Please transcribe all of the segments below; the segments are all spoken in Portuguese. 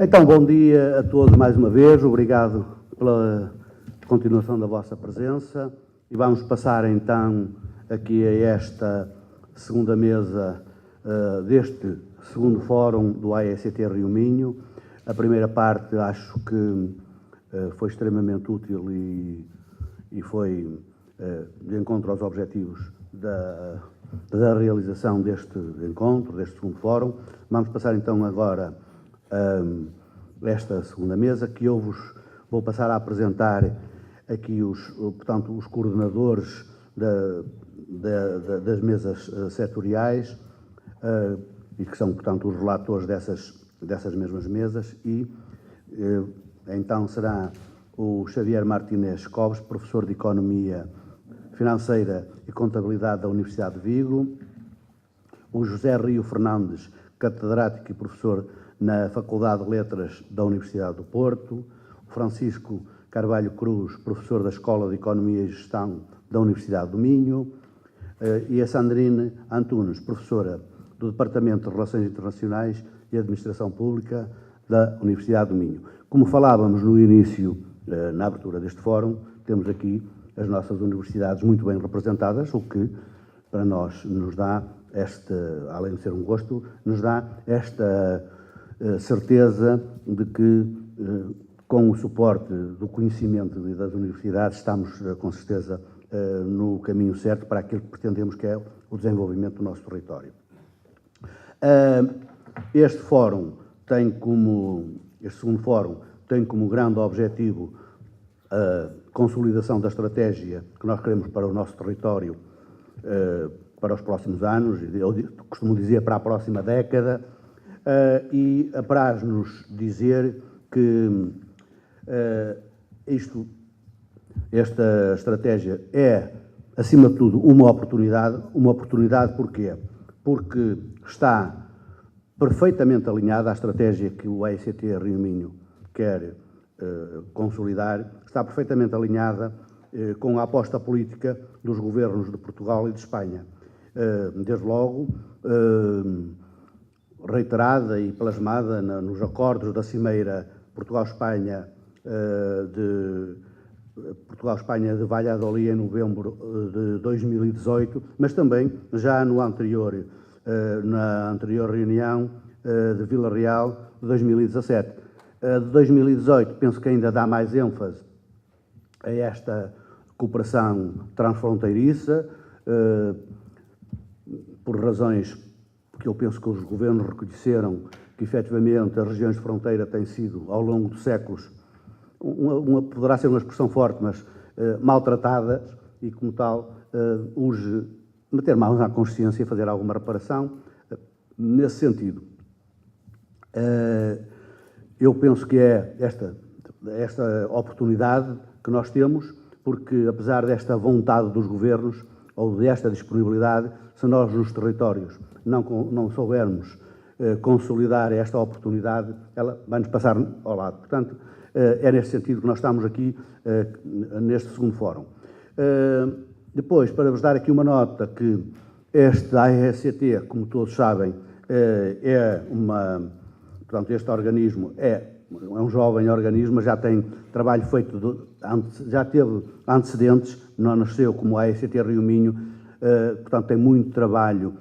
Então, bom dia a todos mais uma vez, obrigado pela continuação da vossa presença e vamos passar então aqui a esta segunda mesa deste segundo fórum do AECT Rio Minho. A primeira parte acho que foi extremamente útil e foi de encontro aos objetivos da realização deste encontro, deste segundo fórum. Vamos passar então agora esta segunda mesa, que eu vos vou passar a apresentar aqui os coordenadores das mesas setoriais e que são, portanto, os relatores dessas mesmas mesas e então será o Xavier Martínez Cobos, professor de Economia Financeira e Contabilidade da Universidade de Vigo, o José Rio Fernandes, catedrático e professor na Faculdade de Letras da Universidade do Porto, o Francisco Carvalho Cruz, professor da Escola de Economia e Gestão da Universidade do Minho, e a Sandrine Antunes, professora do Departamento de Relações Internacionais e Administração Pública da Universidade do Minho. Como falávamos no início, na abertura deste fórum, temos aqui as nossas universidades muito bem representadas, o que para nós nos dá além de ser um gosto, nos dá esta certeza de que, com o suporte do conhecimento das universidades, estamos, com certeza, no caminho certo para aquilo que pretendemos, que é o desenvolvimento do nosso território. Este segundo fórum, tem como grande objetivo a consolidação da estratégia que nós queremos para o nosso território para os próximos anos, eu costumo dizer para a próxima década, e apraz-nos dizer que esta estratégia é, acima de tudo, uma oportunidade porquê? Porque está perfeitamente alinhada à estratégia que o AECT Rio Minho quer consolidar, está perfeitamente alinhada com a aposta política dos governos de Portugal e de Espanha. Desde logo, reiterada e plasmada nos acordos da Cimeira Portugal-Espanha de Valladolid em novembro de 2018, mas também já na anterior reunião de Vila Real de 2017. De 2018 penso que ainda dá mais ênfase a esta cooperação transfronteiriça, por razões que eu penso que os governos reconheceram que, efetivamente, as regiões de fronteira têm sido, ao longo de séculos, poderá ser uma expressão forte, mas maltratadas, e, como tal, urge meter mãos à consciência e fazer alguma reparação nesse sentido. Eu penso que é esta oportunidade que nós temos, porque, apesar desta vontade dos governos, ou desta disponibilidade, se nós nos territórios não soubermos consolidar esta oportunidade, ela vai-nos passar ao lado. Portanto, é neste sentido que nós estamos aqui neste segundo fórum. Depois, para vos dar aqui uma nota, que este AECT, como todos sabem, portanto, este organismo é um jovem organismo, mas já tem trabalho feito, já teve antecedentes, não nasceu como a AECT Rio Minho, portanto tem muito trabalho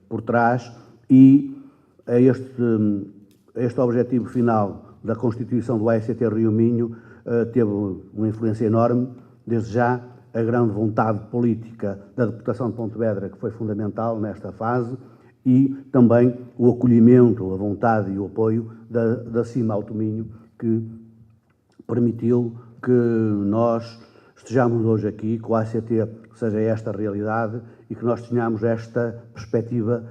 por trás e a este objetivo final da constituição do AECT Rio Minho teve uma influência enorme, desde já a grande vontade política da Deputação de Pontevedra, que foi fundamental nesta fase, e também o acolhimento, a vontade e o apoio da CIMA Alto Minho, que permitiu que nós estejamos hoje aqui, que o AECT seja esta realidade e que nós tenhamos esta perspectiva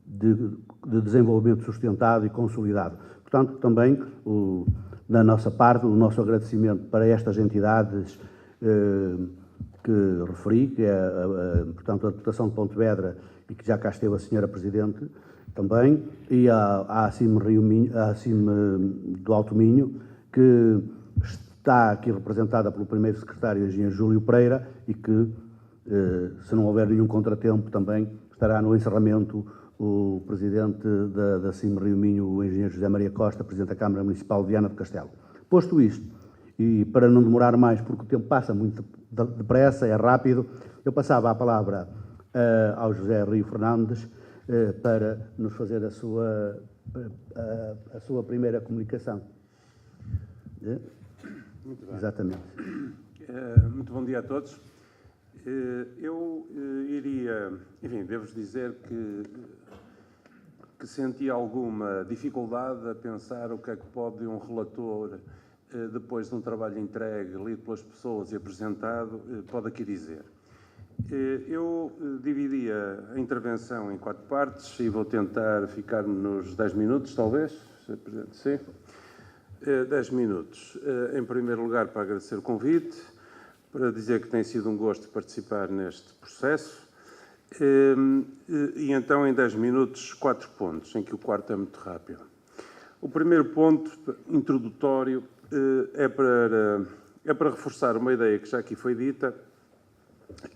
de desenvolvimento sustentado e consolidado. Portanto, também, da nossa parte, o nosso agradecimento para estas entidades que referi, que é, portanto, a Deputação de Pontevedra, e que já cá esteve a Senhora Presidente também, e a CIM do Alto Minho, que está aqui representada pelo primeiro secretário, engenheiro Júlio Pereira, e que, se não houver nenhum contratempo, também estará no encerramento o Presidente da CIM Rio Minho, o Engenheiro José Maria Costa, Presidente da Câmara Municipal de Viana do Castelo. Posto isto, e para não demorar mais, porque o tempo passa muito depressa, é rápido, eu passava a palavra ao José Rio Fernandes para nos fazer a sua primeira comunicação. Muito bem. Exatamente. Muito bom dia a todos. Eu iria, enfim, devo-vos dizer que senti alguma dificuldade a pensar o que é que pode um relator, depois de um trabalho entregue, lido pelas pessoas e apresentado, pode aqui dizer. Eu dividia a intervenção em 4 partes e vou tentar ficar nos 10 minutos, talvez. Sim. 10 minutos. Em primeiro lugar, para agradecer o convite, para dizer que tem sido um gosto participar neste processo. E então, em 10 minutos, 4 pontos, em que o quarto é muito rápido. O primeiro ponto, introdutório, é para reforçar uma ideia que já aqui foi dita,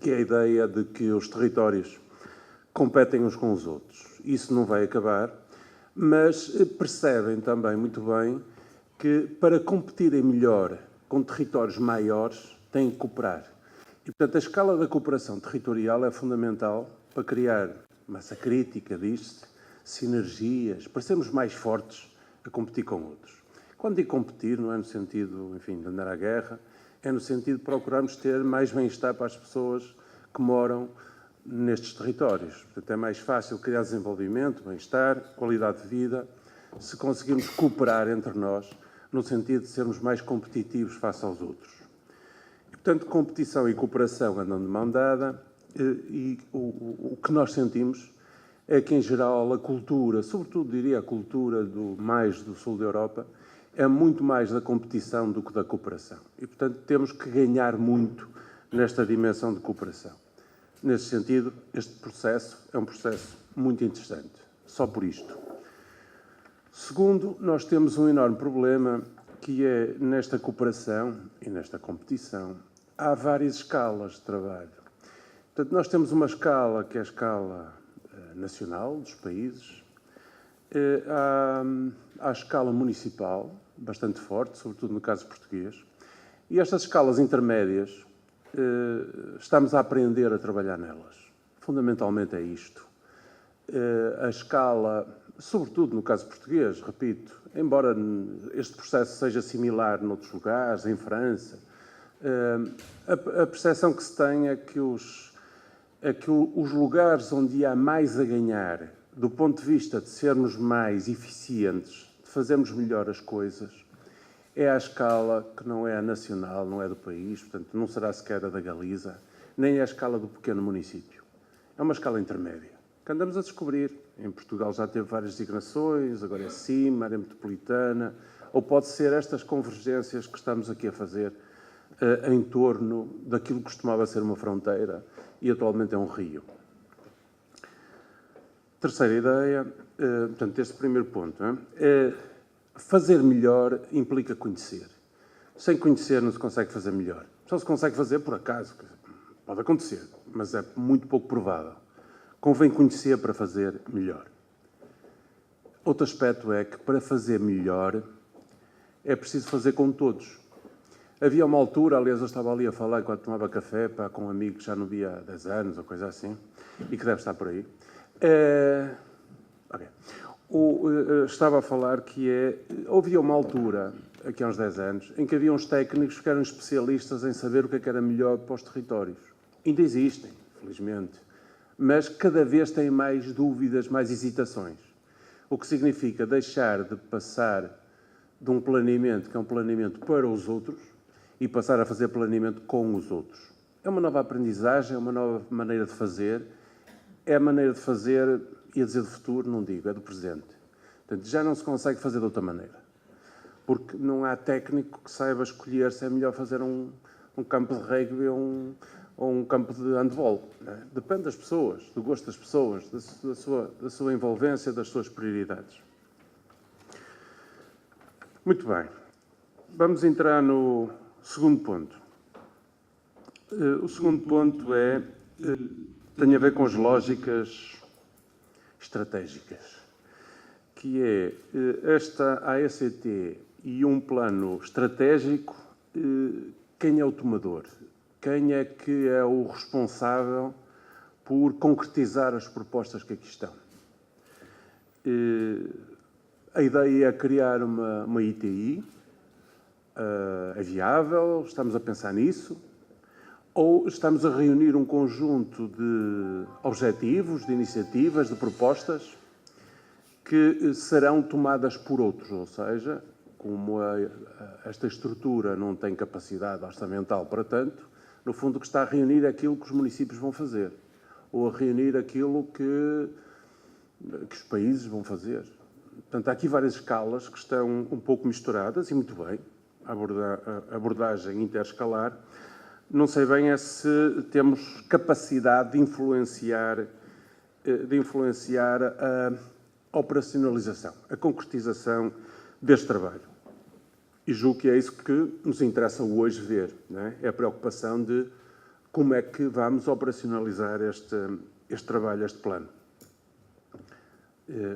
que é a ideia de que os territórios competem uns com os outros. Isso não vai acabar, mas percebem também muito bem que, para competirem melhor com territórios maiores, têm que cooperar. E, portanto, a escala da cooperação territorial é fundamental para criar massa crítica disto, sinergias, para sermos mais fortes a competir com outros. Quando digo competir, não é no sentido, enfim, de andar à guerra, é no sentido de procurarmos ter mais bem-estar para as pessoas que moram nestes territórios. Portanto, é mais fácil criar desenvolvimento, bem-estar, qualidade de vida, se conseguirmos cooperar entre nós, no sentido de sermos mais competitivos face aos outros. E, portanto, competição e cooperação andam de mão dada, e o que nós sentimos é que, em geral, a cultura, sobretudo diria a cultura mais do sul da Europa, é muito mais da competição do que da cooperação. E, portanto, temos que ganhar muito nesta dimensão de cooperação. Nesse sentido, este processo é um processo muito interessante, só por isto. Segundo, nós temos um enorme problema, que é, nesta cooperação e nesta competição, há várias escalas de trabalho. Portanto, nós temos uma escala que é a escala nacional dos países, há a escala municipal, bastante forte, sobretudo no caso português, e estas escalas intermédias estamos a aprender a trabalhar nelas. Fundamentalmente é isto. A escala, sobretudo no caso português, repito, embora este processo seja similar noutros lugares, em França, a percepção que se tem é que os lugares onde há mais a ganhar, do ponto de vista de sermos mais eficientes, de fazermos melhor as coisas, é a escala que não é a nacional, não é do país, portanto não será sequer a da Galiza, nem é a escala do pequeno município. É uma escala intermédia, que andamos a descobrir. Em Portugal já teve várias designações, agora é CIM, área metropolitana, ou pode ser estas convergências que estamos aqui a fazer em torno daquilo que costumava ser uma fronteira e atualmente é um rio. Terceira ideia, portanto, este primeiro ponto, é fazer melhor implica conhecer. Sem conhecer não se consegue fazer melhor. Só se consegue fazer por acaso. Pode acontecer, mas é muito pouco provável. Convém conhecer para fazer melhor. Outro aspecto é que, para fazer melhor, é preciso fazer com todos. Havia uma altura, aliás, eu estava ali a falar enquanto tomava café com um amigo que já não via há 10 anos ou coisa assim, e que deve estar por aí. Estava a falar que havia uma altura, aqui há uns 10 anos, em que havia uns técnicos que eram especialistas em saber o que era melhor para os territórios. Ainda existem, felizmente, mas cada vez têm mais dúvidas, mais hesitações. O que significa deixar de passar de um planeamento que é um planeamento para os outros e passar a fazer planeamento com os outros. É uma nova aprendizagem, é uma nova maneira de fazer. É a maneira de fazer, ia dizer do futuro, não digo, é do presente. Portanto, já não se consegue fazer de outra maneira. Porque não há técnico que saiba escolher se é melhor fazer um campo de rugby ou um campo de handball. Não é? Depende das pessoas, do gosto das pessoas, da sua envolvência, das suas prioridades. Muito bem. Vamos entrar no segundo ponto. O segundo ponto tem a ver com as lógicas estratégicas, que é esta AECT e um plano estratégico, quem é o tomador? Quem é que é o responsável por concretizar as propostas que aqui estão? A ideia é criar uma ITI, é viável, estamos a pensar nisso, ou estamos a reunir um conjunto de objetivos, de iniciativas, de propostas que serão tomadas por outros, ou seja, como esta estrutura não tem capacidade orçamental para tanto, no fundo o que está a reunir é aquilo que os municípios vão fazer, ou a reunir aquilo que os países vão fazer. Portanto, há aqui várias escalas que estão um pouco misturadas, e muito bem, a abordagem interescalar. Não sei bem é se temos capacidade de influenciar a operacionalização, a concretização deste trabalho. E julgo que é isso que nos interessa hoje ver, não é? É a preocupação de como é que vamos operacionalizar este trabalho, este plano.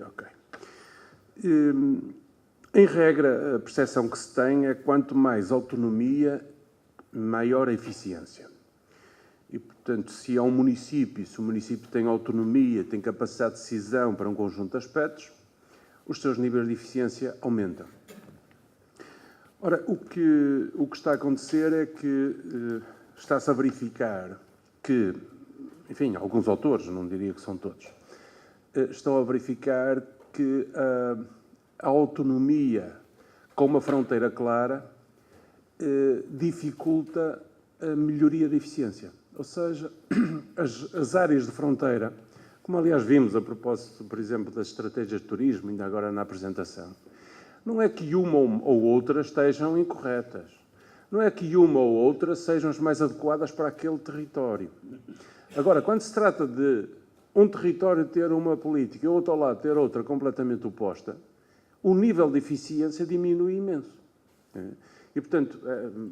Ok. Em regra, a percepção que se tem é que quanto mais autonomia, maior a eficiência. E, portanto, se o município tem autonomia, tem capacidade de decisão para um conjunto de aspectos, os seus níveis de eficiência aumentam. Ora, o que está a acontecer é que está-se a verificar que, enfim, alguns autores, não diria que são todos, estão a verificar que a autonomia com uma fronteira clara dificulta a melhoria da eficiência. Ou seja, as áreas de fronteira, como aliás vimos a propósito, por exemplo, das estratégias de turismo, ainda agora na apresentação, não é que uma ou outra estejam incorretas. Não é que uma ou outra sejam as mais adequadas para aquele território. Agora, quando se trata de um território ter uma política e outro ao lado ter outra completamente oposta, o nível de eficiência diminui imenso. E, portanto,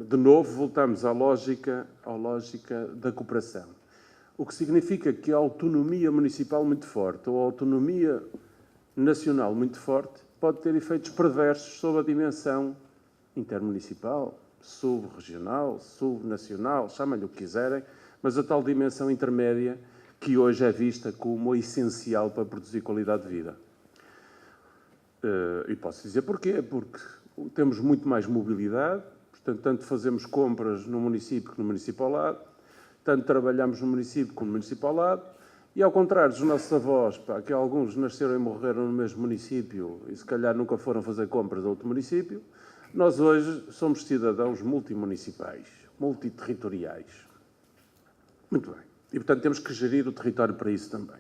de novo, voltamos à lógica da cooperação. O que significa que a autonomia municipal muito forte ou a autonomia nacional muito forte pode ter efeitos perversos sobre a dimensão intermunicipal, sub-regional, subnacional, chamem-lhe o que quiserem, mas a tal dimensão intermédia que hoje é vista como essencial para produzir qualidade de vida. E posso dizer porquê, porque temos muito mais mobilidade, portanto, tanto fazemos compras no município que no município ao lado, tanto trabalhamos no município como no município ao lado, e ao contrário dos nossos avós, que alguns nasceram e morreram no mesmo município e se calhar nunca foram fazer compras a outro município, nós hoje somos cidadãos multimunicipais, multiterritoriais. Muito bem. E, portanto, temos que gerir o território para isso também.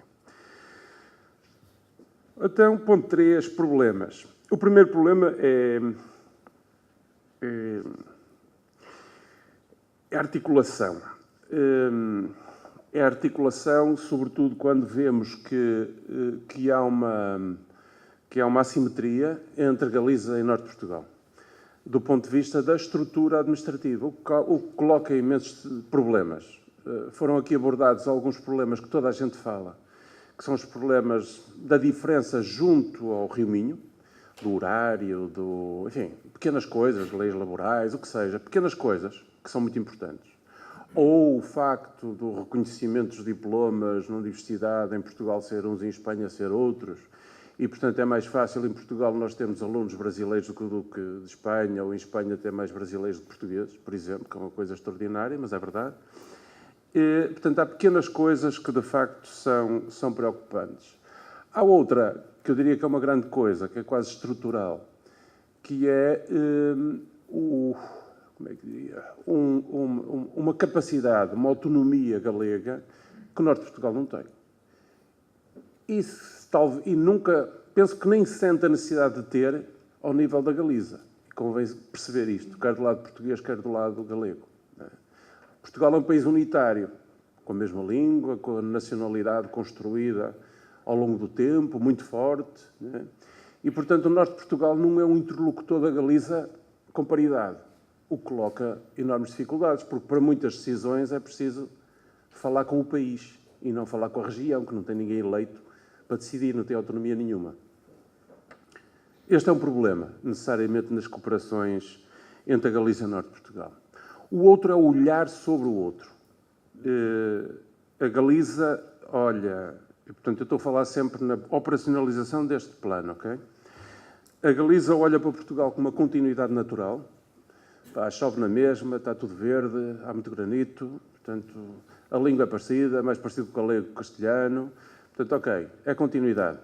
Então, ponto 3, problemas. O primeiro problema é a articulação. É a articulação, sobretudo quando vemos que há uma assimetria entre Galiza e Norte de Portugal, do ponto de vista da estrutura administrativa, o que coloca imensos problemas. Foram aqui abordados alguns problemas que toda a gente fala, que são os problemas da diferença junto ao Rio Minho, do horário, enfim, pequenas coisas, leis laborais, o que seja, pequenas coisas que são muito importantes. Ou o facto do reconhecimento dos diplomas na universidade em Portugal ser uns e em Espanha ser outros, e, portanto, é mais fácil em Portugal nós termos alunos brasileiros do que de Espanha, ou em Espanha ter mais brasileiros do que portugueses, por exemplo, que é uma coisa extraordinária, mas é verdade. E, portanto, há pequenas coisas que, de facto, são preocupantes. Há outra, que eu diria que é uma grande coisa, que é quase estrutural, que é uma capacidade, uma autonomia galega que o Norte de Portugal não tem. E nunca, penso que nem sente a necessidade de ter ao nível da Galiza. Convém perceber isto, quer do lado português, quer do lado galego. Portugal é um país unitário, com a mesma língua, com a nacionalidade construída ao longo do tempo, muito forte. E, portanto, o Norte de Portugal não é um interlocutor da Galiza com paridade, o que coloca enormes dificuldades, porque para muitas decisões é preciso falar com o país e não falar com a região, que não tem ninguém eleito para decidir, não tem autonomia nenhuma. Este é um problema, necessariamente, nas cooperações entre a Galiza e o Norte de Portugal. O outro é o olhar sobre o outro. A Galiza olha, e, portanto, eu estou a falar sempre na operacionalização deste plano, ok? A Galiza olha para Portugal com uma continuidade natural. Pá, chove na mesma, está tudo verde, há muito granito, portanto, a língua é parecida, é mais parecido com o galego que o castelhano. Portanto, ok, é continuidade.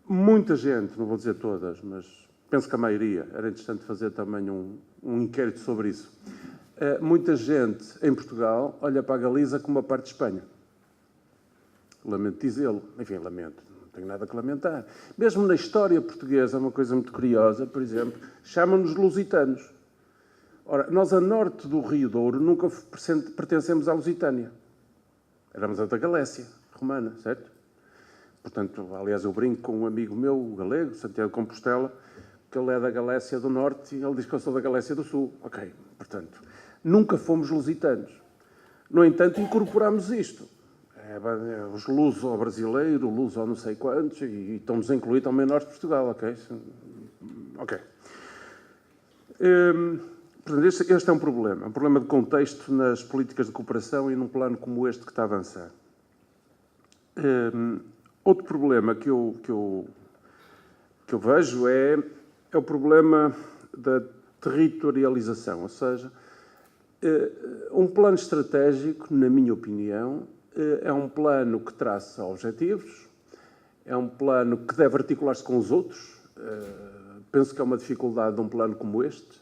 Muita gente, não vou dizer todas, mas penso que a maioria, era interessante fazer também um inquérito sobre isso. Muita gente em Portugal olha para a Galiza como uma parte de Espanha. Lamento dizê-lo. Enfim, lamento. Não tenho nada que lamentar. Mesmo na história portuguesa, uma coisa muito curiosa, por exemplo, chamam-nos lusitanos. Ora, nós a norte do Rio Douro nunca pertencemos à Lusitânia. Éramos a da Galécia romana, certo? Portanto, aliás, eu brinco com um amigo meu, o galego, Santiago de Compostela, que ele é da Galécia do Norte e ele diz que eu sou da Galécia do Sul. Ok, portanto, nunca fomos lusitanos. No entanto, incorporamos isto. Os luso-brasileiros, luso não sei quantos, e estamos a incluir também o Norte de Portugal, ok? Ok. Portanto, este é um problema de contexto nas políticas de cooperação e num plano como este que está a avançar. Outro problema que eu vejo é o problema da territorialização, ou seja, um plano estratégico, na minha opinião, é um plano que traça objetivos, é um plano que deve articular-se com os outros. Penso que é uma dificuldade de um plano como este,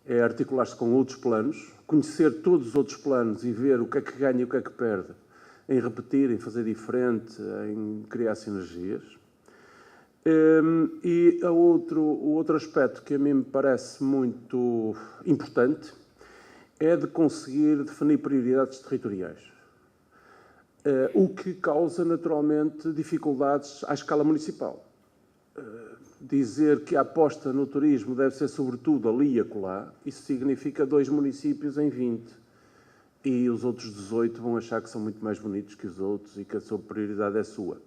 é articular-se com outros planos, conhecer todos os outros planos e ver o que é que ganha e o que é que perde, em repetir, em fazer diferente, em criar sinergias. E o outro aspecto que a mim me parece muito importante é de conseguir definir prioridades territoriais. O que causa, naturalmente, dificuldades à escala municipal. Dizer que a aposta no turismo deve ser, sobretudo, ali e acolá, isso significa 2 municípios em 20. E os outros 18 vão achar que são muito mais bonitos que os outros e que a sua prioridade é sua.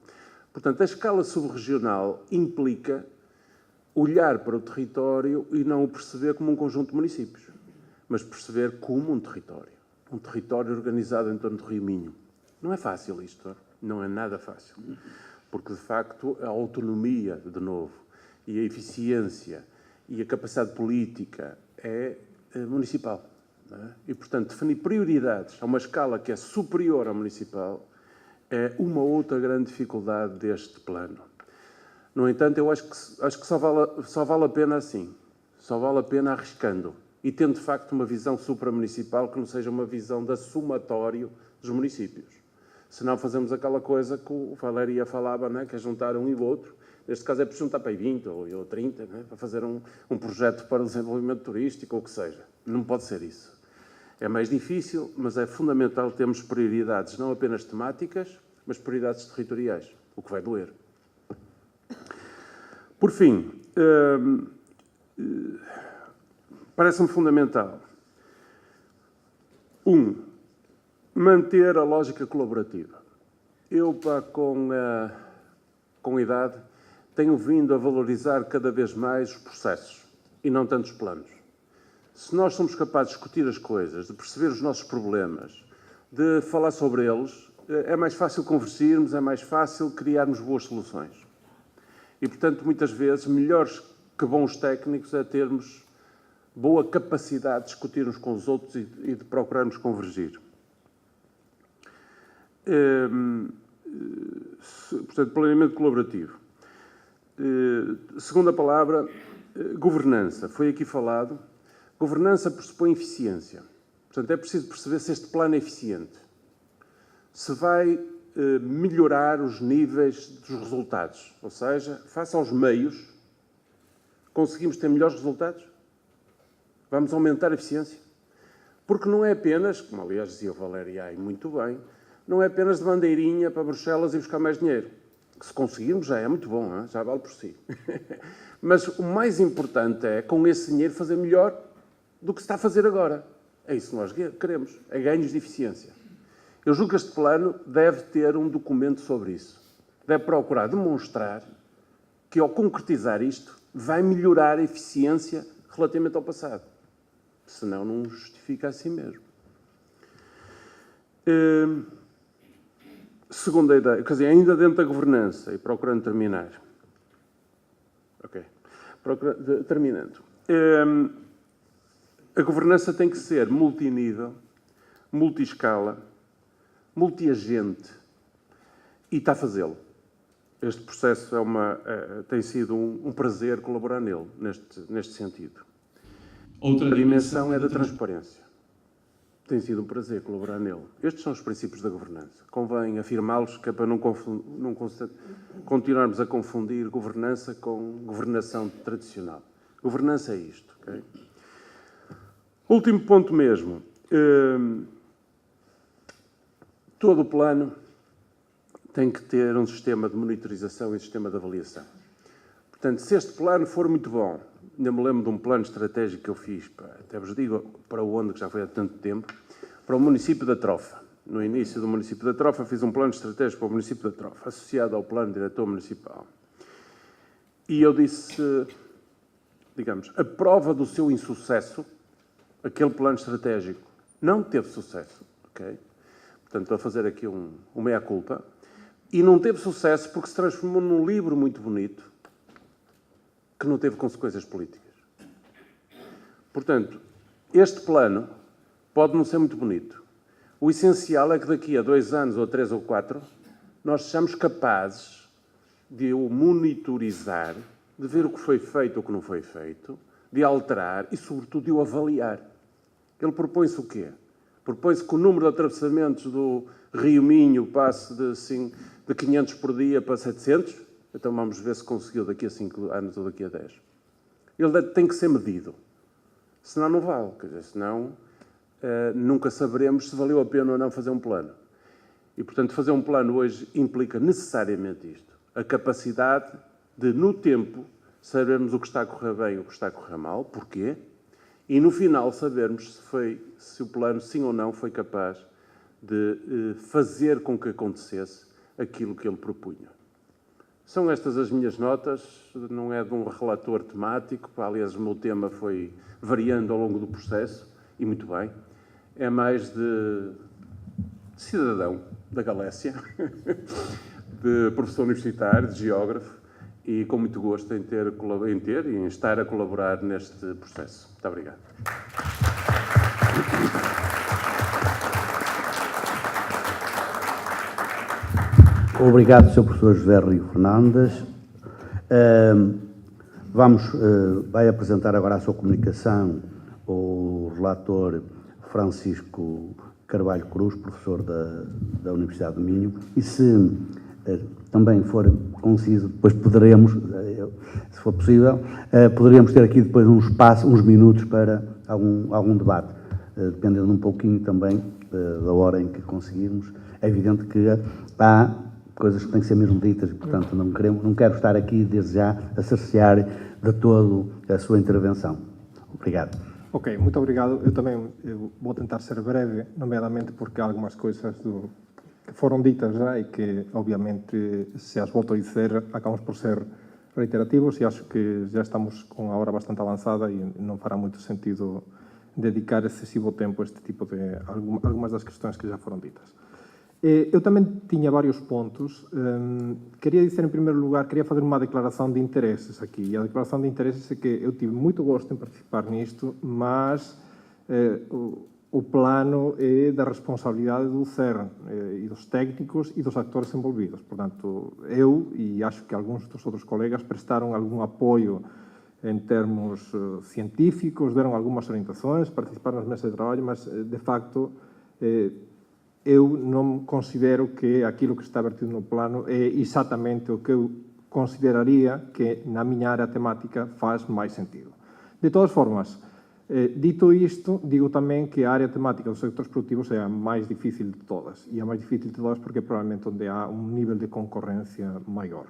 Portanto, a escala subregional implica olhar para o território e não o perceber como um conjunto de municípios, mas perceber como um território organizado em torno do Rio Minho. Não é fácil isto, não é nada fácil, porque, de facto, a autonomia, de novo, e a eficiência e a capacidade política é municipal. Não é? E, portanto, definir prioridades a uma escala que é superior à municipal é uma outra grande dificuldade deste plano. No entanto, eu acho que só vale a pena assim, só vale a pena arriscando e tendo, de facto, uma visão supramunicipal que não seja uma visão da somatório dos municípios. Senão fazemos aquela coisa que o Valéria falava, não é? Que é juntar um e o outro. Neste caso é para juntar para aí 20 ou 30, não é? Para fazer um projeto para o desenvolvimento turístico ou o que seja. Não pode ser isso. É mais difícil, mas é fundamental termos prioridades, não apenas temáticas, mas prioridades territoriais, o que vai doer. Por fim, parece-me fundamental, manter a lógica colaborativa. Eu, com a idade, tenho vindo a valorizar cada vez mais os processos e não tanto os planos. Se nós somos capazes de discutir as coisas, de perceber os nossos problemas, de falar sobre eles, é mais fácil conversarmos, é mais fácil criarmos boas soluções. E, portanto, muitas vezes, melhores que bons técnicos é termos boa capacidade de discutir uns com os outros e de procurarmos convergir. Portanto, planeamento colaborativo. Segunda palavra, governança. Foi aqui falado. Governança pressupõe eficiência. Portanto, é preciso perceber se este plano é eficiente. Se vai melhorar os níveis dos resultados. Ou seja, face aos meios, conseguimos ter melhores resultados? Vamos aumentar a eficiência? Porque não é apenas, como aliás dizia o Valéria muito bem, não é apenas de bandeirinha para Bruxelas e buscar mais dinheiro. Que se conseguirmos já é muito bom, hein? Já vale por si. Mas o mais importante é, com esse dinheiro, fazer melhor do que se está a fazer agora. É isso que nós queremos, é ganhos de eficiência. Eu julgo que este plano deve ter um documento sobre isso. Deve procurar demonstrar que, ao concretizar isto, vai melhorar a eficiência relativamente ao passado. Senão, não justifica a si mesmo. Segunda ideia, quer dizer, ainda dentro da governança, e procurando terminar. Ok. Terminando. A governança tem que ser multinível, multiscala, multiagente, e está a fazê-lo. Este processo tem sido um prazer colaborar nele, neste sentido. Outra dimensão é da transparência. Tem sido um prazer colaborar nele. Estes são os princípios da governança. Convém afirmá-los, que é para não continuarmos a confundir governança com governação tradicional. Governança é isto. Okay? Último ponto mesmo. Todo o plano tem que ter um sistema de monitorização e sistema de avaliação. Portanto, se este plano for muito bom, ainda me lembro de um plano estratégico que eu fiz, até vos digo para onde, que já foi há tanto tempo, para o município da Trofa. No início do município da Trofa, fiz um plano estratégico para o município da Trofa, associado ao plano diretor municipal. E eu disse, digamos, a prova do seu insucesso, aquele plano estratégico não teve sucesso, ok? Portanto, estou a fazer aqui um meia-culpa. E não teve sucesso porque se transformou num livro muito bonito que não teve consequências políticas. Portanto, este plano pode não ser muito bonito. O essencial é que daqui a 2 anos, ou 3 ou 4, nós sejamos capazes de o monitorizar, de ver o que foi feito ou o que não foi feito, de alterar e, sobretudo, de o avaliar. Ele propõe-se o quê? Propõe-se que o número de atravessamentos do Rio Minho passe de 500 por dia para 700. Então vamos ver se conseguiu daqui a 5 anos ou daqui a 10. Ele tem que ser medido. Senão não vale. Quer dizer, senão nunca saberemos se valeu a pena ou não fazer um plano. E, portanto, fazer um plano hoje implica necessariamente isto. A capacidade de, no tempo, sabermos o que está a correr bem e o que está a correr mal. Porquê? E, no final, sabermos se o plano, sim ou não, foi capaz de fazer com que acontecesse aquilo que ele propunha. São estas as minhas notas, não é de um relator temático, aliás, o meu tema foi variando ao longo do processo, e muito bem. É mais de cidadão da Galécia, de professor universitário, de geógrafo, e com muito gosto em estar a colaborar neste processo. Muito obrigado. Obrigado, Sr. Professor José Rio Fernandes. Vai apresentar agora a sua comunicação o relator Francisco Carvalho Cruz, professor da Universidade do Minho, e se também for conciso, depois poderemos, se for possível, poderíamos ter aqui depois uns minutos para algum debate, dependendo um pouquinho também da hora em que conseguirmos. É evidente que há coisas que têm que ser mesmo ditas e, portanto, não quero estar aqui desde já a cercear de todo a sua intervenção. Obrigado. Ok, muito obrigado. Eu vou tentar ser breve, nomeadamente porque há algumas coisas que foram ditas já e que, obviamente, se as volto a dizer, acabamos por ser reiterativos e acho que já estamos com a hora bastante avançada e não fará muito sentido dedicar excessivo tempo a este tipo de algumas das questões que já foram ditas. Eu também tinha vários pontos. Queria dizer, em primeiro lugar, queria fazer uma declaração de interesses aqui. E a declaração de interesses é que eu tive muito gosto em participar nisto, mas o plano é da responsabilidade do CERN e dos técnicos e dos actores envolvidos. Portanto, eu e acho que alguns dos outros colegas prestaram algum apoio em termos científicos, deram algumas orientações, participaram nas mesas de trabalho, mas, de facto, eu não considero que aquilo que está vertido no plano é exatamente o que eu consideraria que na minha área temática faz mais sentido. De todas formas, dito isto, digo também que a área temática dos sectores produtivos é a mais difícil de todas. E a mais difícil de todas porque é provavelmente onde há um nível de concorrência maior.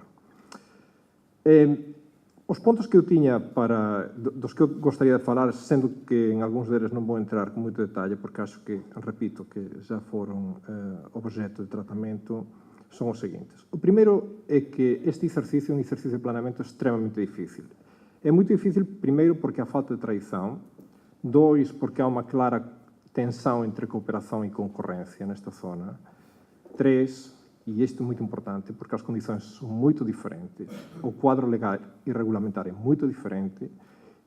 Os pontos que eu tiña dos que eu gostaría de falar, sendo que en algúns deles non vou entrar con moito detalle, porque acho que, repito, que xa foron objeto de tratamento, son os seguintes. O primeiro é que este exercicio é un exercicio de planeamento extremamente difícil. É moito difícil, primeiro, porque há falta de tradición, dois, porque há unha clara tensão entre cooperação e concorrência nesta zona, três, e isto é muito importante, porque as condições são muito diferentes, o quadro legal e regulamentar é muito diferente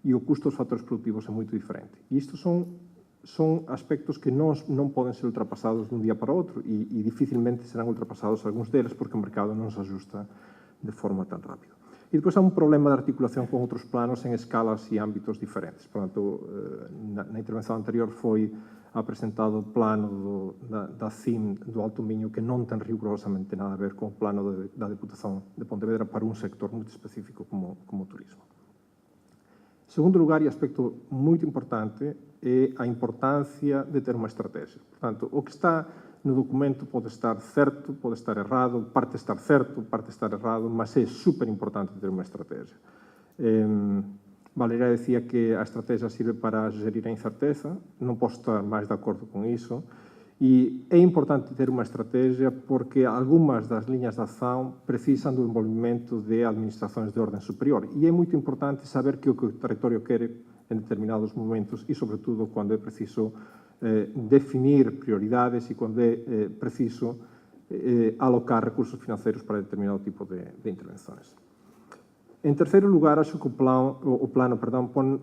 e o custo dos fatores produtivos é muito diferente. E isto são aspectos que non podem ser ultrapassados de un día para outro e dificilmente serán ultrapassados algúns deles porque o mercado non se ajusta de forma tan rápida. E depois há un problema de articulación con outros planos en escalas e ámbitos diferentes. Por tanto, na intervención anterior foi apresentado o plano da CIM do Alto Miño que non ten rigurosamente nada a ver con o plano da Deputación de Pontevedra para un sector moito específico como o turismo. Segundo lugar, e aspecto moito importante, é a importancia de ter unha estrategia. Por tanto, o que está no documento pode estar certo, pode estar errado, parte estar certo, parte estar errado, mas é super importante ter unha estrategia. Valeria decía que a estrategia sirve para gerir a incerteza, non posso estar máis de acordo con iso, e é importante ter unha estrategia porque algunhas das liñas de acción precisan do envolvimento de administracións de orden superior e é moito importante saber que o que o territorio quere en determinados momentos e, sobretudo, cando é preciso definir prioridades e cando é preciso alocar recursos financeiros para determinado tipo de intervenções. En terceiro lugar, acho que o plano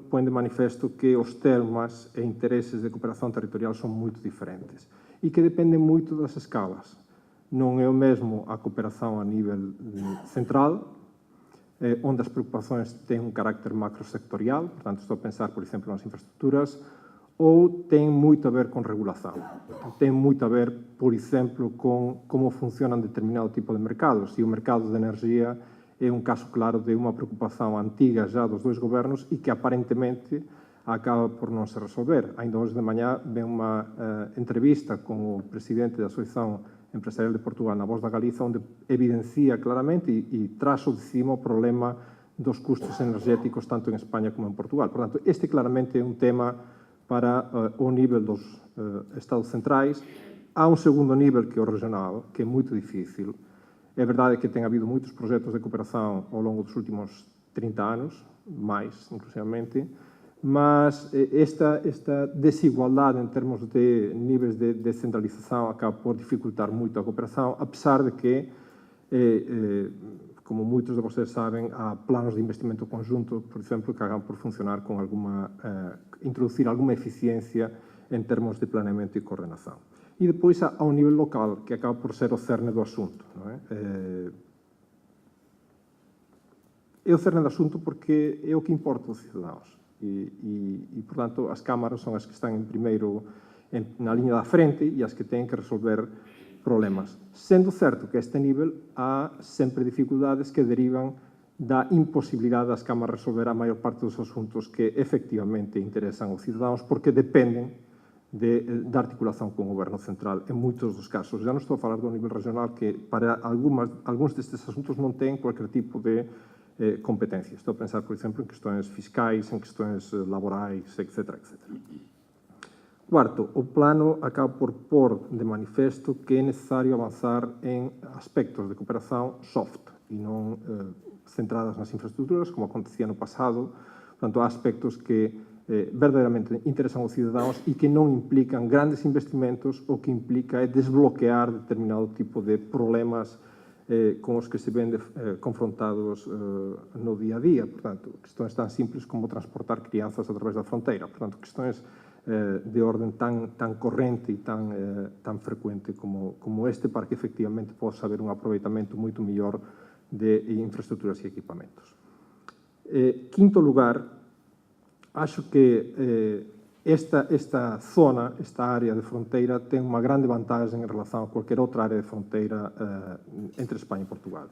põe de manifesto que os temas e intereses de cooperación territorial son moito diferentes e que dependen moito das escalas. Non é o mesmo a cooperación a nivel central, onde as preocupacións ten un carácter macrosectorial, portanto, estou a pensar, por exemplo, nas infraestructuras, ou ten moito a ver con regulación. Ten moito a ver, por exemplo, con como funcionan determinado tipo de mercados. E o mercado de enerxía é un caso claro de unha preocupación antiga já dos dois gobernos e que aparentemente acaba por non se resolver. Ainda hoxe de mañá ven unha entrevista con o presidente da Asociación Empresarial de Portugal na Voz da Galiza onde evidencia claramente e trazo de cima o problema dos custos energéticos tanto en España como en Portugal. Por tanto, este claramente é un tema para o nivel dos Estados centrais. Há un segundo nivel que é o regional, que é moito difícil. É verdade que ten habido moitos proxectos de cooperación ao longo dos últimos 30 anos, máis, inclusivamente, mas esta desigualdade en termos de níveis de descentralización acaba por dificultar moito a cooperación, a pesar de que, como moitos de vocês saben, há planos de investimento conjunto, por exemplo, que acaban por funcionar con introducir alguma eficiencia en termos de planeamento e coordenación. E depois, ao nivel local, que acaba por ser o cerne do asunto. É o cerne do asunto porque é o que importa aos cidadãos. E, portanto, as cámaras son as que están en primeiro na liña da frente e as que tenen que resolver problemas. Sendo certo que a este nivel há sempre dificultades que derivan da imposibilidade das cámaras resolver a maior parte dos asuntos que efectivamente interesan aos cidadãos porque dependen da articulación con o goberno central en moitos dos casos. Já non estou a falar do nivel regional que para algúns destes asuntos non ten cualquier tipo de competencia. Estou a pensar, por exemplo, en questões fiscais, en questões laborais, etc. Cuarto, o plano acaba por pôr de manifesto que é necesario avanzar en aspectos de cooperación soft e non centradas nas infraestructuras, como acontecía no pasado. Portanto, há aspectos que verdadeiramente interesan aos cidadãos e que non implican grandes investimentos, o que implica é desbloquear determinado tipo de problemas con os que se ven confrontados no día a día. Portanto, questões tan simples como transportar crianzas a través da fronteira. Portanto, questões de orden tan corrente e tan frecuente como este para que efectivamente possa haber un aproveitamento moito mellor de infraestructuras e equipamentos. Quinto lugar, acho que esta zona, esta área de fronteira, ten unha grande vantaxe en relación a cualquier outra área de fronteira entre España e Portugal.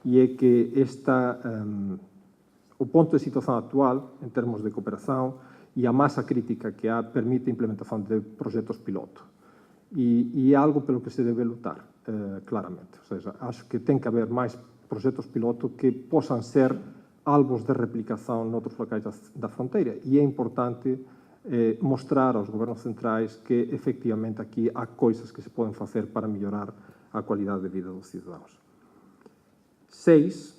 E é que o ponto de situación actual, en termos de cooperación, e a masa crítica que há, permite a implementación de proxectos piloto. E é algo pelo que se debe lutar, claramente. Ou seja, acho que ten que haber máis proxectos piloto que posan ser alvos de replicação noutros locais da fronteira. E é importante mostrar aos governos centrais que, efectivamente, aqui há coisas que se podem fazer para melhorar a qualidade de vida dos cidadãos. 6.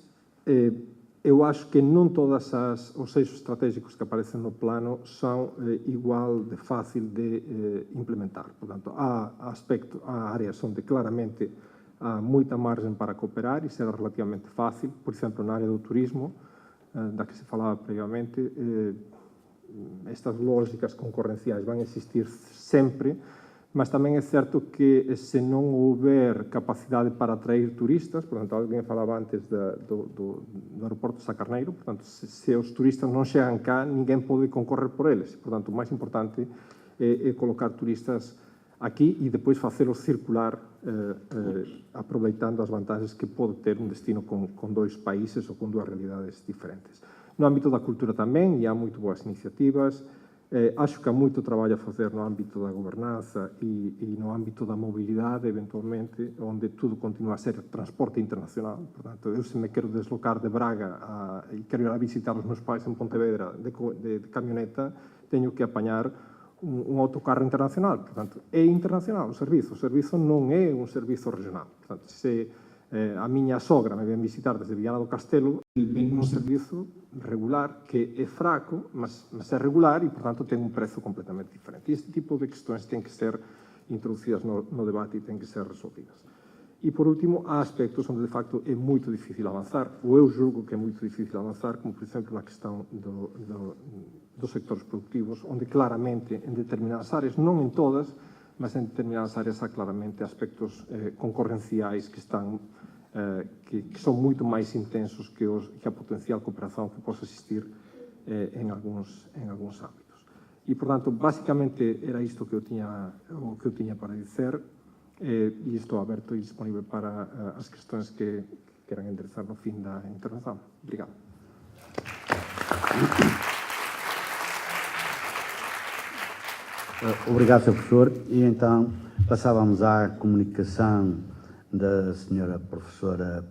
Eu acho que não todos os eixos estratégicos que aparecem no plano são igual de fácil de implementar. Portanto, há áreas onde claramente há muita margem para cooperar e será relativamente fácil. Por exemplo, na área do turismo, da que se falava previamente, estas lógicas concorrenciais vão existir sempre, mas também é certo que se não houver capacidade para atrair turistas, portanto, alguém falava antes do aeroporto de Sá Carneiro, portanto, se os turistas não chegam cá, ninguém pode concorrer por eles. Portanto, o mais importante é colocar turistas aqui e depois fazê-los circular, aproveitando as vantagens que pode ter um destino com dois países ou com duas realidades diferentes. No âmbito da cultura também, e há muito boas iniciativas. Acho que há muito trabalho a fazer no âmbito da governança e no âmbito da mobilidade, eventualmente, onde tudo continua a ser transporte internacional. Portanto, eu se me quero deslocar de Braga e quero ir a visitar os meus pais em Pontevedra de caminhoneta, tenho que apanhar um autocarro internacional. Portanto, é internacional o serviço. O serviço não é um serviço regional. Portanto, se a minha sogra me vem visitar desde Viana do Castelo, vem um serviço regular que é fraco, mas é regular e, portanto, tem um preço completamente diferente. E este tipo de questões têm que ser introduzidas no debate e têm que ser resolvidas. E, por último, há aspectos onde, de facto, é muito difícil avançar, ou eu julgo que é muito difícil avançar, como, por exemplo, na questão dos sectores produtivos, onde, claramente, em determinadas áreas, não em todas, mas em determinadas áreas há, claramente, aspectos concorrenciais que são muito mais intensos que a potencial cooperação que possa existir em alguns âmbitos. E, portanto, basicamente era isto que eu tinha para dizer e estou aberto e disponível para as questões que queiram endereçar no fim da intervenção. Obrigado. Obrigado, Sr. Professor. E então passávamos à comunicação da senhora professora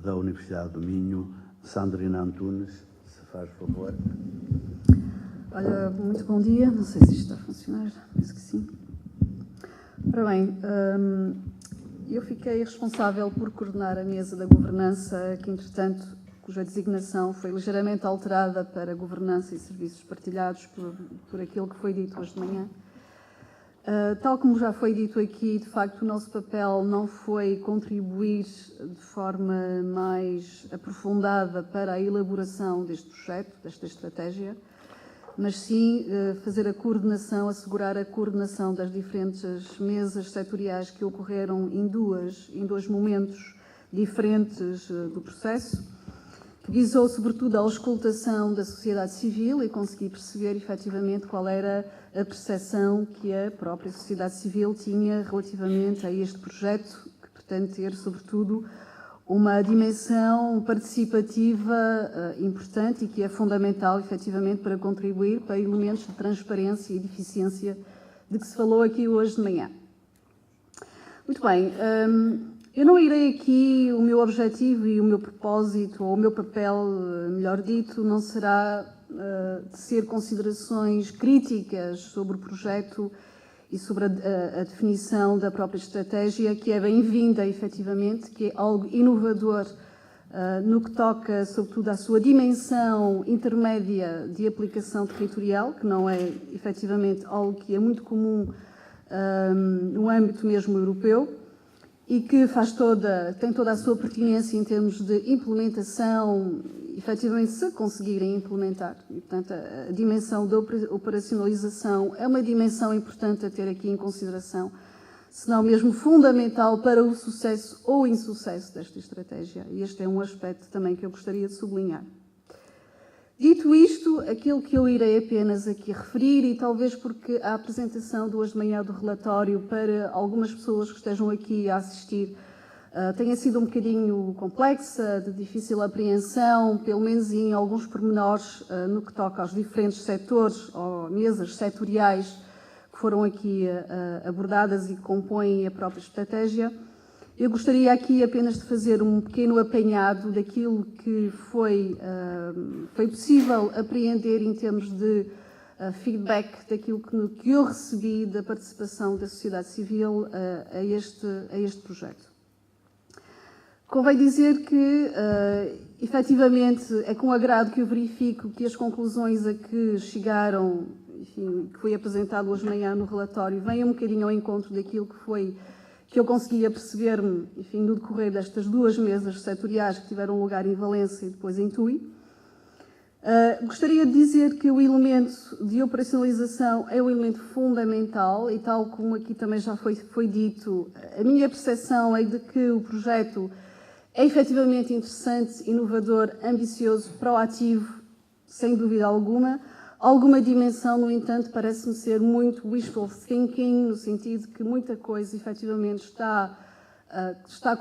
da Universidade do Minho, Sandrina Antunes, se faz favor. Olha, muito bom dia. Não sei se isto está a funcionar, penso que sim. Ora bem, eu fiquei responsável por coordenar a mesa da governança, que, entretanto, cuja designação foi ligeiramente alterada para governança e serviços partilhados por aquilo que foi dito hoje de manhã. Tal como já foi dito aqui, de facto, o nosso papel não foi contribuir de forma mais aprofundada para a elaboração deste projeto, desta estratégia, mas sim fazer a coordenação, assegurar a coordenação das diferentes mesas setoriais que ocorreram em dois momentos diferentes do processo, que visou sobretudo a auscultação da sociedade civil e conseguir perceber efetivamente qual era a percepção que a própria sociedade civil tinha relativamente a este projeto, que pretende ter, sobretudo, uma dimensão participativa importante e que é fundamental, efetivamente, para contribuir para elementos de transparência e de eficiência de que se falou aqui hoje de manhã. Muito bem. Eu não irei aqui, o meu objetivo e o meu propósito, ou o meu papel, melhor dito, não será de ser considerações críticas sobre o projeto e sobre a definição da própria estratégia, que é bem-vinda, efetivamente, que é algo inovador no que toca, sobretudo, à sua dimensão intermédia de aplicação territorial, que não é, efetivamente, algo que é muito comum no âmbito mesmo europeu, e que tem toda a sua pertinência em termos de implementação, efetivamente, se conseguirem implementar. E, portanto, a dimensão da operacionalização é uma dimensão importante a ter aqui em consideração, se não mesmo fundamental para o sucesso ou insucesso desta estratégia. E este é um aspecto também que eu gostaria de sublinhar. Dito isto, aquilo que eu irei apenas aqui referir, e talvez porque a apresentação de hoje de manhã do relatório para algumas pessoas que estejam aqui a assistir tenha sido um bocadinho complexa, de difícil apreensão, pelo menos em alguns pormenores no que toca aos diferentes setores ou mesas setoriais que foram aqui abordadas e que compõem a própria estratégia. Eu gostaria aqui apenas de fazer um pequeno apanhado daquilo que foi possível apreender em termos de feedback, daquilo que eu recebi da participação da sociedade civil a este projeto. Convém dizer que, efetivamente, é com agrado que eu verifico que as conclusões a que chegaram, enfim, que foi apresentado hoje de manhã no relatório, vêm um bocadinho ao encontro daquilo que eu conseguia perceber-me, enfim, no decorrer destas 2 mesas setoriais que tiveram lugar em Valência e depois em Tui. Gostaria de dizer que o elemento de operacionalização é um elemento fundamental e, tal como aqui também já foi dito, a minha percepção é de que o projeto é efetivamente interessante, inovador, ambicioso, proativo, sem dúvida alguma. Alguma dimensão, no entanto, parece-me ser muito wishful thinking, no sentido que muita coisa efetivamente está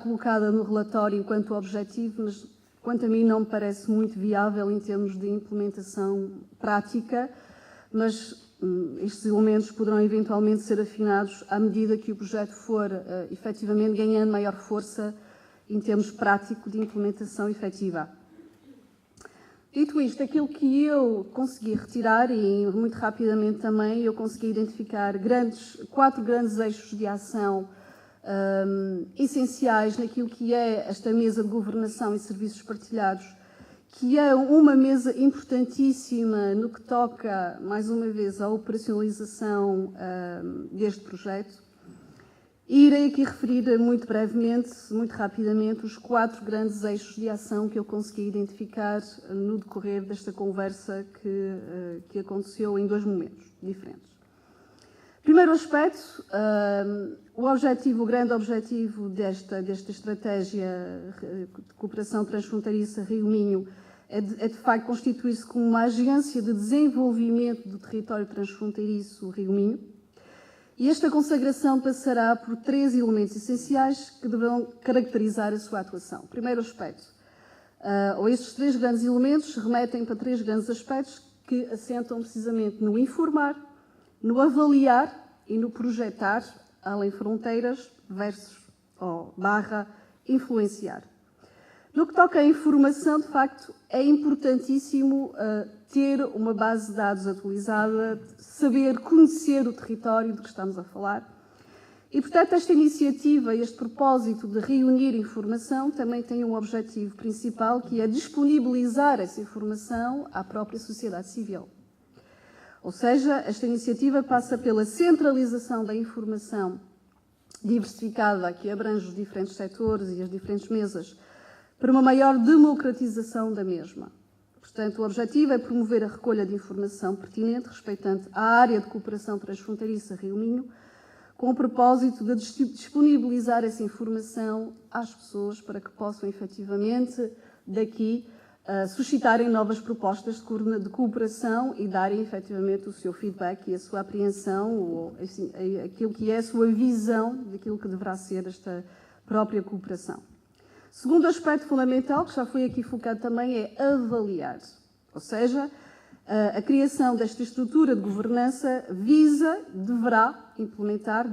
colocada no relatório enquanto objetivo, mas quanto a mim não me parece muito viável em termos de implementação prática, mas estes elementos poderão eventualmente ser afinados à medida que o projeto for efetivamente ganhando maior força em termos práticos de implementação efetiva. Dito isto, aquilo que eu consegui retirar, e muito rapidamente também, eu consegui identificar 4 grandes eixos de ação essenciais naquilo que é esta mesa de governação e serviços partilhados, que é uma mesa importantíssima no que toca, mais uma vez, à operacionalização deste projeto. E irei aqui referir muito brevemente, muito rapidamente, os 4 grandes eixos de ação que eu consegui identificar no decorrer desta conversa que aconteceu em 2 momentos diferentes. Primeiro aspecto, o grande objetivo desta estratégia de cooperação transfronteiriça Rio-Minho é de facto constituir-se como uma agência de desenvolvimento do território transfronteiriço Rio-Minho. E esta consagração passará por 3 elementos essenciais que deverão caracterizar a sua atuação. Primeiro aspecto, ou estes 3 grandes elementos remetem para 3 grandes aspectos que assentam precisamente no informar, no avaliar e no projetar, além fronteiras, influenciar. No que toca à informação, de facto, é importantíssimo ter uma base de dados atualizada, saber conhecer o território de que estamos a falar. E, portanto, esta iniciativa, este propósito de reunir informação, também tem um objetivo principal, que é disponibilizar essa informação à própria sociedade civil. Ou seja, esta iniciativa passa pela centralização da informação diversificada, que abrange os diferentes setores e as diferentes mesas, para uma maior democratização da mesma. Portanto, o objetivo é promover a recolha de informação pertinente respeitante à área de cooperação transfronteiriça Rio-Minho, com o propósito de disponibilizar essa informação às pessoas para que possam efetivamente daqui suscitarem novas propostas de cooperação e darem efetivamente o seu feedback e a sua apreensão, ou assim, aquilo que é a sua visão daquilo que deverá ser esta própria cooperação. Segundo aspecto fundamental, que já foi aqui focado também, é avaliar. Ou seja, a criação desta estrutura de governança deverá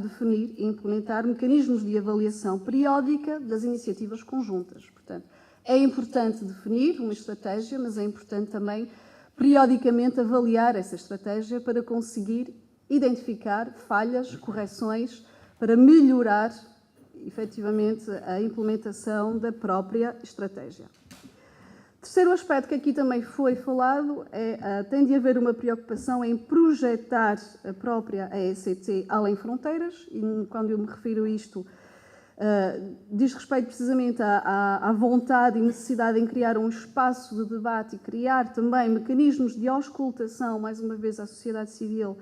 definir e implementar mecanismos de avaliação periódica das iniciativas conjuntas. Portanto, é importante definir uma estratégia, mas é importante também, periodicamente, avaliar essa estratégia para conseguir identificar falhas, correções, para melhorar efetivamente a implementação da própria estratégia. Terceiro aspecto que aqui também foi falado tem de haver uma preocupação em projetar a própria AECT além fronteiras, e quando eu me refiro a isto, diz respeito precisamente à vontade e necessidade em criar um espaço de debate e criar também mecanismos de auscultação, mais uma vez, à sociedade civil,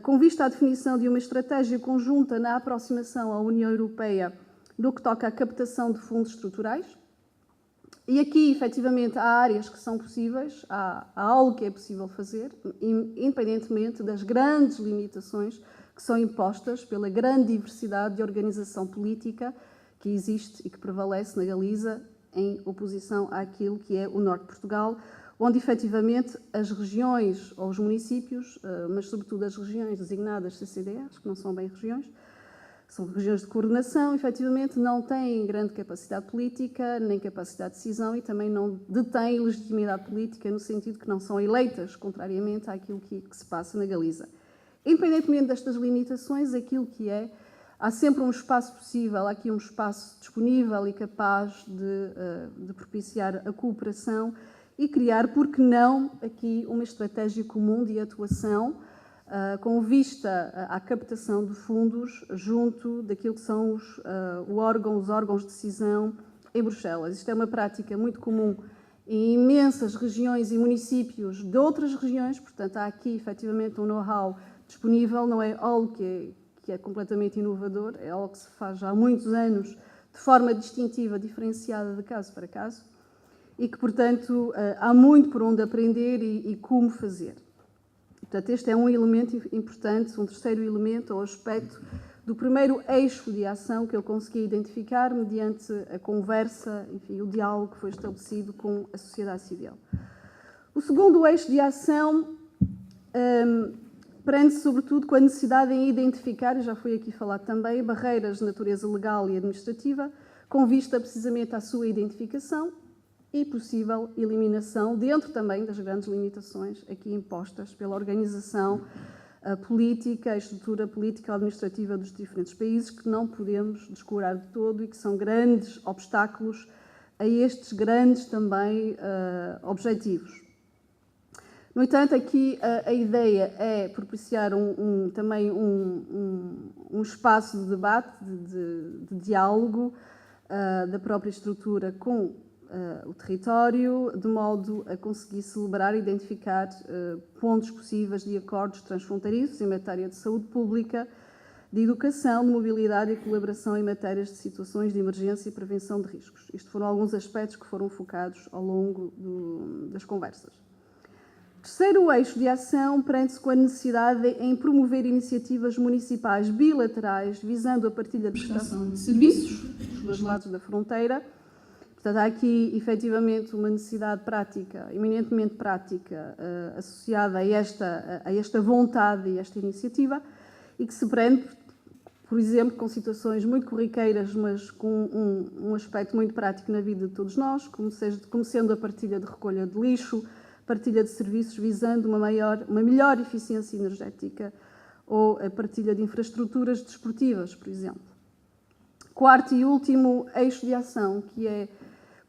com vista à definição de uma estratégia conjunta na aproximação à União Europeia no que toca à captação de fundos estruturais. E aqui, efetivamente, há áreas que são possíveis, há algo que é possível fazer, independentemente das grandes limitações que são impostas pela grande diversidade de organização política que existe e que prevalece na Galiza em oposição àquilo que é o norte de Portugal, onde, efetivamente, as regiões ou os municípios, mas sobretudo as regiões designadas CCDRs, que não são bem regiões, São regiões de coordenação, efetivamente não têm grande capacidade política, nem capacidade de decisão e também não detêm legitimidade política, no sentido que não são eleitas, contrariamente àquilo que se passa na Galiza. Independentemente destas limitações, aquilo que há sempre um espaço possível, há aqui um espaço disponível e capaz de propiciar a cooperação e criar, por que não, aqui uma estratégia comum de atuação com vista à captação de fundos junto daquilo que são os órgãos de decisão em Bruxelas. Isto é uma prática muito comum em imensas regiões e municípios de outras regiões, portanto, há aqui, efetivamente, um know-how disponível, não é algo que é completamente inovador, é algo que se faz já há muitos anos de forma distintiva, diferenciada de caso para caso, e que, portanto, há muito por onde aprender e como fazer. Portanto, este é um elemento importante, um terceiro elemento ou aspecto do primeiro eixo de ação que eu consegui identificar mediante a conversa, enfim, o diálogo que foi estabelecido com a sociedade civil. O segundo eixo de ação prende-se sobretudo com a necessidade em identificar, e já foi aqui falado também, barreiras de natureza legal e administrativa, com vista precisamente à sua identificação e possível eliminação, dentro também das grandes limitações aqui impostas pela organização política, a estrutura política administrativa dos diferentes países, que não podemos descurar de todo e que são grandes obstáculos a estes grandes também objetivos. No entanto, aqui a ideia é propiciar também um espaço de debate, de diálogo da própria estrutura com o território, de modo a conseguir celebrar e identificar pontos possíveis de acordos transfronteiriços em matéria de saúde pública, de educação, de mobilidade e colaboração em matérias de situações de emergência e prevenção de riscos. Isto foram alguns aspectos que foram focados ao longo das conversas. O terceiro eixo de ação prende-se com a necessidade em promover iniciativas municipais bilaterais visando a partilha de prestação de serviços dos dois lados da fronteira. Portanto, há aqui, efetivamente, uma necessidade prática, eminentemente prática, associada a esta vontade e esta iniciativa, e que se prende, por exemplo, com situações muito corriqueiras, mas com um aspecto muito prático na vida de todos nós, como sendo a partilha de recolha de lixo, partilha de serviços visando uma melhor eficiência energética ou a partilha de infraestruturas desportivas, por exemplo. Quarto e último eixo de ação, que é,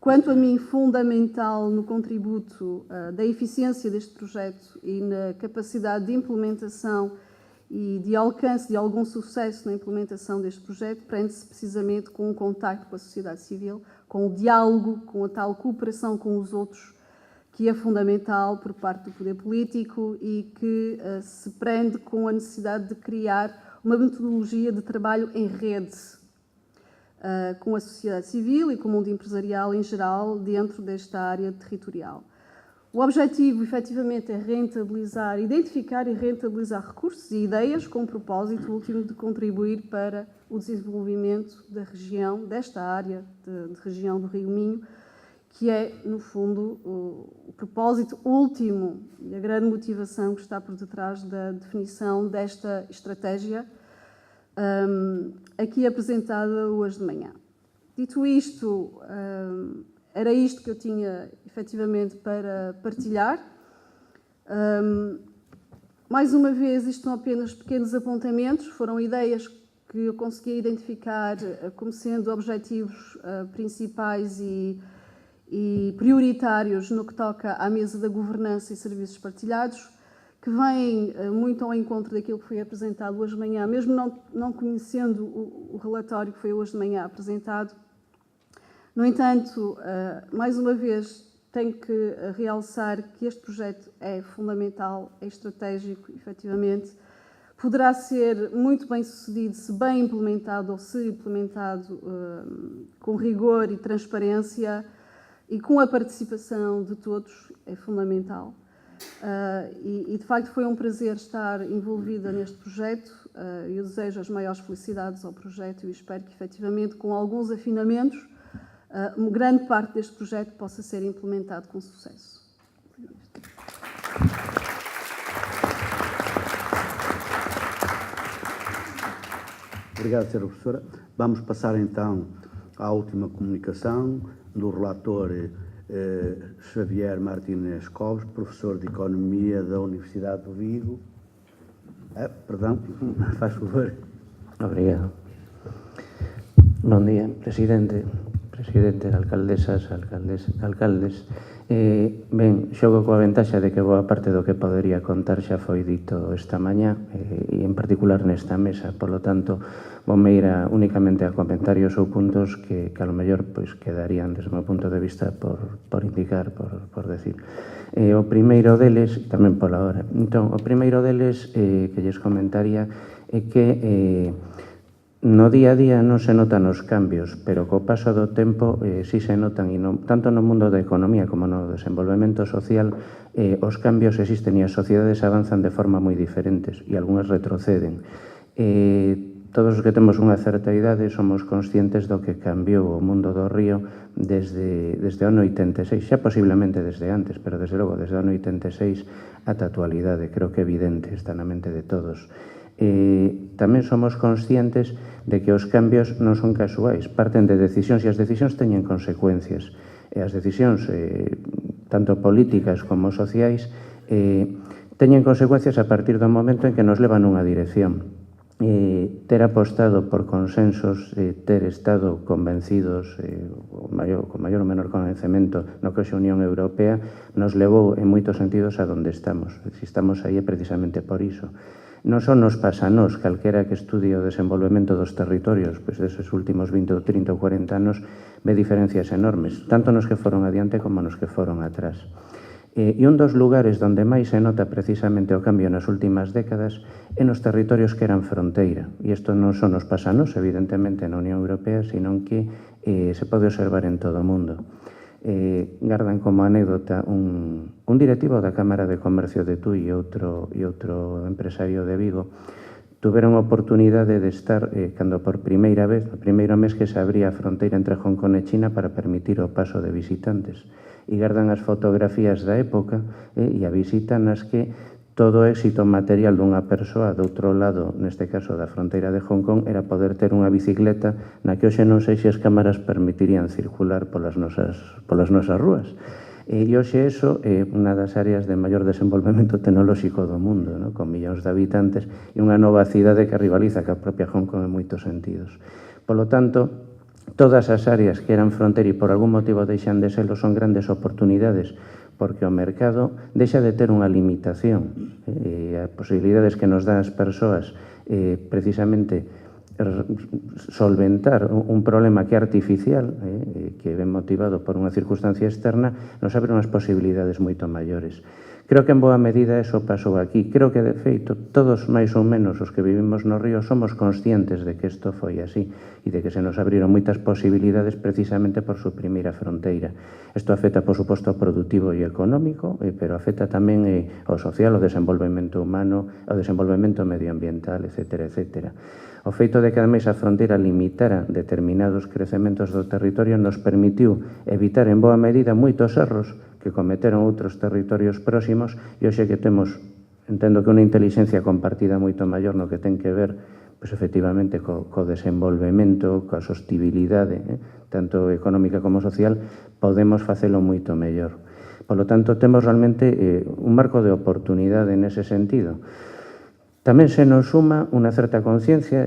quanto a mim, fundamental no contributo da eficiência deste projeto e na capacidade de implementação e de alcance de algum sucesso na implementação deste projeto, prende-se precisamente com o contacto com a sociedade civil, com o diálogo, com a tal cooperação com os outros, que é fundamental por parte do poder político e que se prende com a necessidade de criar uma metodologia de trabalho em rede com a sociedade civil e com o mundo empresarial em geral dentro desta área territorial. O objetivo, efetivamente, é identificar e rentabilizar recursos e ideias com o propósito último de contribuir para o desenvolvimento da região, desta área de região do Rio Minho, que é, no fundo, o propósito último e a grande motivação que está por detrás da definição desta estratégia aqui apresentada hoje de manhã. Dito isto, era isto que eu tinha, efetivamente, para partilhar. Mais uma vez, isto são apenas pequenos apontamentos, foram ideias que eu consegui identificar como sendo objetivos principais e prioritários no que toca à mesa da governança e serviços partilhados, que vêm muito ao encontro daquilo que foi apresentado hoje de manhã, mesmo não conhecendo o relatório que foi hoje de manhã apresentado. No entanto, mais uma vez, tenho que realçar que este projeto é fundamental, é estratégico, efetivamente. Poderá ser muito bem sucedido se bem implementado ou se implementado com rigor e transparência e com a participação de todos, é fundamental. E de facto foi um prazer estar envolvida neste projeto. Eu desejo as maiores felicidades ao projeto e espero que efetivamente com alguns afinamentos uma grande parte deste projeto possa ser implementado com sucesso. Obrigado, Sra. Professora. Vamos passar então à última comunicação do relator Xavier Martínez Coves, professor de Economia da Universidade do Vigo. Perdão, faz favor. Obrigado. Bon día, presidente, alcaldesas, alcaldes. Ben, xogo coa ventaxa de que boa parte do que podería contar xa foi dito esta mañá e en particular nesta mesa, polo tanto vome ir únicamente a comentarios ou puntos que a lo mellor pois, quedarían desde o meu punto de vista por indicar, por decir. O primeiro deles, tamén pola hora, entón, o primeiro deles que lles comentaría é que no día a día non se notan os cambios, pero co paso do tempo si se notan, e tanto no mundo da economía como no desenvolvemento social, os cambios existen e as sociedades avanzan de forma moi diferentes e algunhas retroceden. Todos os que temos unha certa idade somos conscientes do que cambiou o mundo do río desde o ano 86, xa posiblemente desde antes, pero desde logo desde o ano 86 ata a actualidade, creo que é evidente, está na mente de todos. Tamén somos conscientes de que os cambios non son casuais, parten de decisións e as decisións teñen consecuencias. E as decisións, tanto políticas como sociais, teñen consecuencias a partir do momento en que nos levan nunha dirección. Ter apostado por consensos, ter estado convencidos con maior ou menor convencemento no que é a Unión Europea nos levou en moitos sentidos a donde estamos. Se estamos aí é precisamente por iso. Non só nos pasa a nos, calquera que estudie o desenvolvemento dos territorios, pois deses últimos 20, 30 ou 40 anos, ve diferencias enormes, tanto nos que foron adiante como nos que foron atrás. E un dos lugares onde máis se nota precisamente o cambio nas últimas décadas é nos territorios que eran fronteira. E isto non só nos pasa a nos, evidentemente, na Unión Europea, senón que se pode observar en todo o mundo. Gardan como anécdota un directivo da Cámara de Comercio de Tui e outro empresario de Vigo tuveron a oportunidade de estar cando por primeira vez, o primeiro mes que se abría a fronteira entre Hong Kong e China para permitir o paso de visitantes e gardan as fotografías da época e a visita nas que todo o éxito material dunha persoa do outro lado, neste caso da fronteira de Hong Kong, era poder ter unha bicicleta na que hoxe non sei se as cámaras permitirían circular polas nosas rúas. E hoxe iso é unha das áreas de maior desenvolvemento tecnolóxico do mundo, ¿no? Con millóns de habitantes e unha nova cidade que rivaliza ca propia Hong Kong en moitos sentidos. Polo tanto, todas as áreas que eran fronteira e por algún motivo deixan de serlo son grandes oportunidades porque o mercado deixa de ter unha limitación e as posibilidades que nos dan as persoas precisamente solventar un problema que é artificial, que ven motivado por unha circunstancia externa, nos abre unhas posibilidades moito maiores. Creo que en boa medida eso pasou aquí. Creo que, de feito, todos máis ou menos os que vivimos no río somos conscientes de que isto foi así e de que se nos abriron moitas posibilidades precisamente por suprimir a fronteira. Isto afecta, por suposto, ao productivo e económico, pero afecta tamén ao social, ao desenvolvemento humano, ao desenvolvemento medioambiental, etcétera, etcétera. O feito de que, ademais, a fronteira limitara determinados crecementos do territorio nos permitiu evitar, en boa medida, moitos erros que cometeron outros territorios próximos e hoxe que temos, entendo que unha inteligencia compartida moito maior no que ten que ver, pois, efectivamente, co desenvolvemento, coa sostibilidade, tanto económica como social, podemos facelo moito mellor. Polo tanto, temos realmente un marco de oportunidade nese sentido. Tamén se nos suma unha certa conciencia,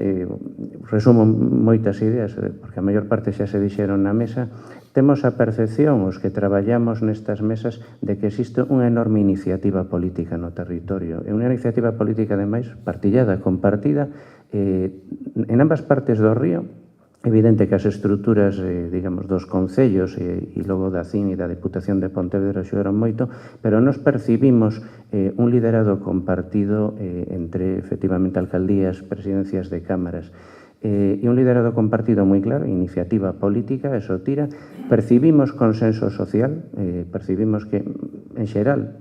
resumo moitas ideas, porque a maior parte xa se dixeron na mesa, temos a percepción, os que traballamos nestas mesas, de que existe unha enorme iniciativa política no territorio. É unha iniciativa política, ademais, partillada, compartida, en ambas partes do río. Evidente que as estruturas, digamos, dos concellos e logo da CIN e da Diputación de Pontevedra axudaron moito, pero nos percibimos un liderado compartido entre, efectivamente, alcaldías, presidencias de cámaras, e un liderado compartido moi claro, iniciativa política, eso tira, percibimos consenso social, percibimos que, en xeral,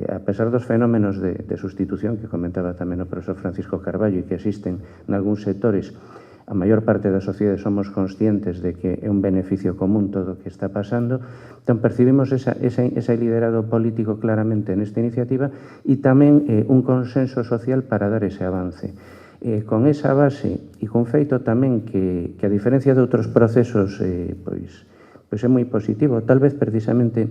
a pesar dos fenómenos de sustitución que comentaba tamén o profesor Francisco Carballo e que existen en algúns sectores, a maior parte da sociedade somos conscientes de que é un beneficio común todo o que está pasando, entón percibimos ese liderado político claramente nesta iniciativa e tamén un consenso social para dar ese avance. Con esa base e con feito tamén que a diferencia de outros procesos pois é moi positivo, tal vez precisamente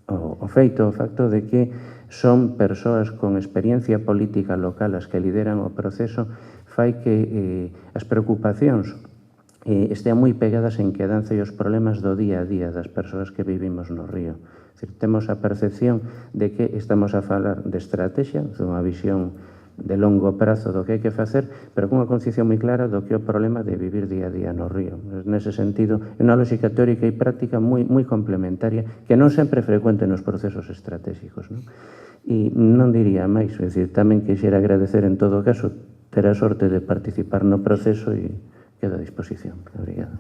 o facto de que son persoas con experiencia política local as que lideran o proceso fai que as preocupacións estean moi pegadas en quedanza e os problemas do día a día das persoas que vivimos no río. Temos a percepción de que estamos a falar de estrategia, dunha visión de longo prazo do que hai que facer, pero cunha conciencia moi clara do que é o problema de vivir día a día no río. Nese sentido, é unha lógica teórica e práctica moi complementaria que non sempre é frecuente nos procesos estratégicos. E non diría máis, é dicir, tamén quixera agradecer en todo caso ter a sorte de participar no proceso e quedo a disposición. Obrigado.